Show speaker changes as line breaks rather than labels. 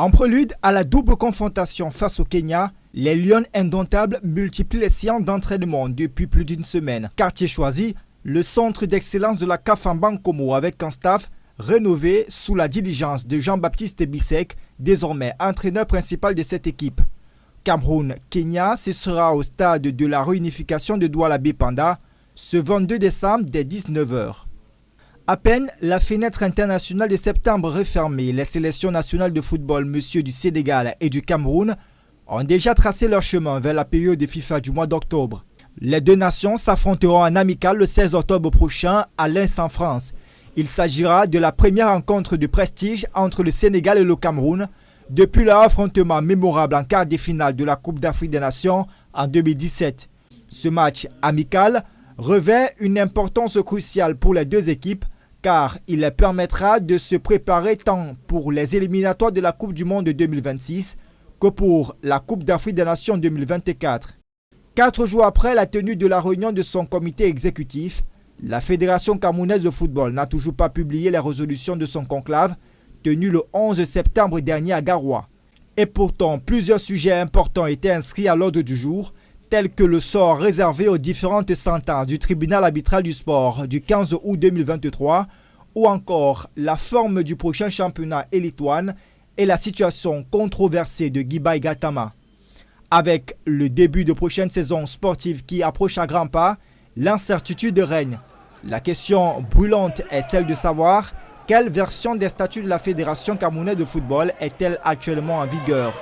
En prélude à la double confrontation face au Kenya, les Lions indomptables multiplient les séances d'entraînement depuis plus d'une semaine. Quartier choisi, le centre d'excellence de la CAF en Bankomo avec un staff rénové sous la diligence de Jean-Baptiste Bissek, désormais entraîneur principal de cette équipe. Cameroun-Kenya, ce sera au stade de la réunification de Douala-Bipanda ce 22 décembre dès 19h. À peine la fenêtre internationale de septembre refermée, les sélections nationales de football monsieur du Sénégal et du Cameroun ont déjà tracé leur chemin vers la période de FIFA du mois d'octobre. Les deux nations s'affronteront en amical le 16 octobre prochain à Lens en France. Il s'agira de la première rencontre de prestige entre le Sénégal et le Cameroun depuis leur affrontement mémorable en quart de finale de la Coupe d'Afrique des Nations en 2017. Ce match amical revêt une importance cruciale pour les deux équipes car il leur permettra de se préparer tant pour les éliminatoires de la Coupe du Monde 2026 que pour la Coupe d'Afrique des Nations 2024. 4 jours après la tenue de la réunion de son comité exécutif, la Fédération camerounaise de football n'a toujours pas publié les résolutions de son conclave tenu le 11 septembre dernier à Garoua. Et pourtant, plusieurs sujets importants étaient inscrits à l'ordre du jour, tels que le sort réservé aux différentes sentences du tribunal arbitral du sport du 15 août 2023 ou encore la forme du prochain championnat Elite One et la situation controversée de Guibaï Gatama. Avec le début de prochaine saison sportive qui approche à grands pas, l'incertitude règne. La question brûlante est celle de savoir quelle version des statuts de la Fédération camerounaise de football est-elle actuellement en vigueur.